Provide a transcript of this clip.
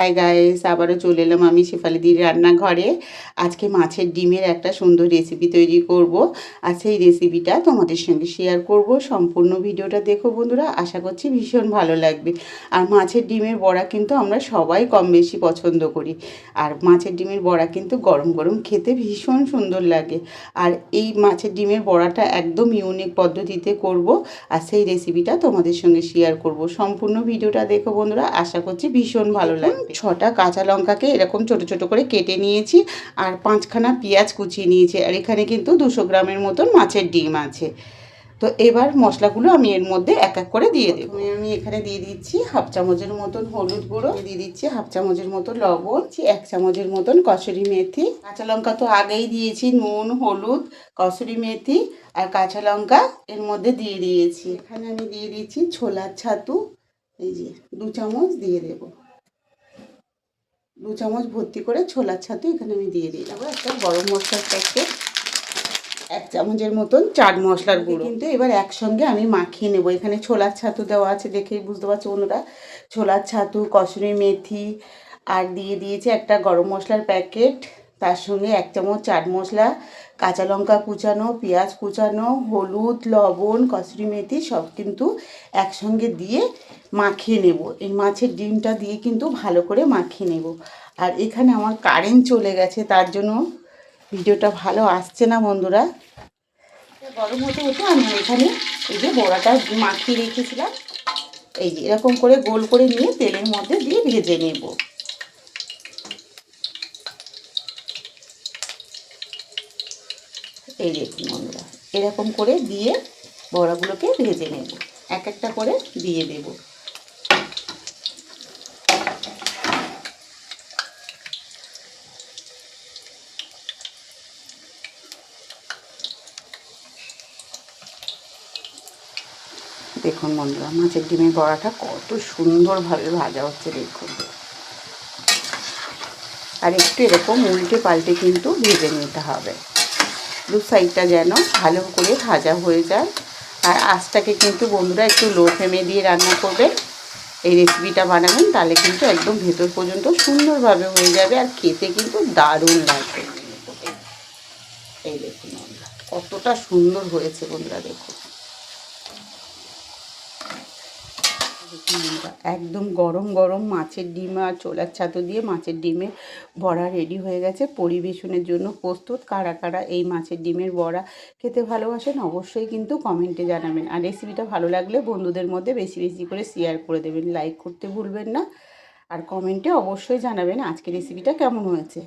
Hi guys, আবারও চলে এলাম আমি শেফালিদির রান্নাঘরে। আজকে মাছের ডিমের একটা সুন্দর রেসিপি তৈরি করব। আর সেই রেসিপিটা তোমাদের সঙ্গে শেয়ার করব। সম্পূর্ণ ভিডিওটা দেখো বন্ধুরা, আশা করছি ভীষণ ভালো লাগবে। আর মাছের ডিমের বড়া কিন্তু আমরা সবাই কম বেশি পছন্দ করি। আর মাছের ডিমের বড়া কিন্তু গরম গরম খেতে ভীষণ সুন্দর লাগে। আর এই মাছের ডিমের বড়াটা একদম ইউনিক পদ্ধতিতে করব। আর সেই রেসিপিটা তোমাদের সঙ্গে শেয়ার করব। সম্পূর্ণ ভিডিওটা দেখো বন্ধুরা, আশা করছি ভীষণ ভালো লাগবে। 6টা কাঁচা লঙ্কাকে এরকম ছোট ছোট করে কেটে নিয়েছি, আর 5খানা পেঁয়াজ কুচিয়ে নিয়েছি। আর এখানে কিন্তু 200 গ্রামের মতন মাছের ডিম আছে। তো এবার মশলাগুলো আমি এর মধ্যে এক এক করে দিয়ে দেবো। আমি এখানে দিয়ে দিচ্ছি হাফ চামচের মতন হলুদ গুঁড়ো, দিয়ে দিচ্ছি হাফ চামচের মতন লবণ, 1 চামচের মতন কসুরি মেথি। কাঁচা লঙ্কা তো আগেই দিয়েছি, নুন, হলুদ, কসুরি মেথি আর কাঁচা লঙ্কা এর মধ্যে দিয়ে দিয়েছি। এখানে আমি দিয়ে দিচ্ছি ছোলার ছাতু, এই যে 2 চামচ দিয়ে দেবো। 2 চামচ ভর্তি করে ছোলার ছাতু এখানে আমি দিয়ে দিই। তারপর একটা গরম মশলার প্যাকেট, 1 চামচের মতন চাট মশলার গুঁড়ো। কিন্তু এবার একসঙ্গে আমি মাখিয়ে নেব। এখানে ছোলার ছাতু দেওয়া আছে, দেখেই বুঝতে পারছো বন্ধুরা। ছোলার ছাতু, কসুরি মেথি, আর দিয়ে দিয়েছি একটা গরম মশলার প্যাকেট, তার সঙ্গে 1 চামচ চাট মশলা, কাঁচা লঙ্কা কুচানো, পেঁয়াজ কুচানো, হলুদ, লবণ, কসুরি মেথি সব কিন্তু একসঙ্গে দিয়ে মাখিয়ে নেব। এই মাছের ডিমটা দিয়ে কিন্তু ভালো করে মাখিয়ে নেব। আর এখানে আমার কারেন্ট চলে গেছে, তার জন্য ভিডিওটা ভালো আসছে না বন্ধুরা। গরম হতে হতে আমি এখানে এই যে বড়াটা মাখিয়ে রেখেছিলাম, এই যে এরকম করে গোল করে নিয়ে তেলের মধ্যে দিয়ে ভেজে নেব। এই দেখুন বন্ধুরা, এরকম করে দিয়ে বড়াগুলোকে ভেজে নেব। এক একটা করে দিয়ে দেব। দেখুন বন্ধুরা, মাছের ডিমের বড়াটা কত সুন্দরভাবে ভাজা হচ্ছে দেখুন। আর একটু এরকম উল্টে পাল্টে কিন্তু ভেজে নিতে হবে, দু সাইডটা যেন ভালো করে ভাজা হয়ে যায়। আর আঁচটাকে কিন্তু বন্ধুরা একটু লো ফ্লেমে দিয়ে রান্না করবেন। এই রেসিপিটা বানাবেন, তাহলে কিন্তু একদম ভেতর পর্যন্ত সুন্দরভাবে হয়ে যাবে আর খেতে কিন্তু দারুণ লাগবে। এই দেখুন বন্ধুরা, কতটা সুন্দর হয়েছে বন্ধুরা, দেখুন। একদম গরম গরম মাছের ডিম আর ছোলার ছাতু দিয়ে মাছের ডিমের বড়া রেডি হয়ে গেছে, পরিবেশনের জন্য প্রস্তুত। কারা কারা এই মাছের ডিমের বড়া খেতে ভালোবাসেন অবশ্যই কিন্তু কমেন্টে জানাবেন। আর রেসিপিটা ভালো লাগলে বন্ধুদের মধ্যে বেশি বেশি করে শেয়ার করে দেবেন, লাইক করতে ভুলবেন না। আর কমেন্টে অবশ্যই জানাবেন আজকের রেসিপিটা কেমন হয়েছে।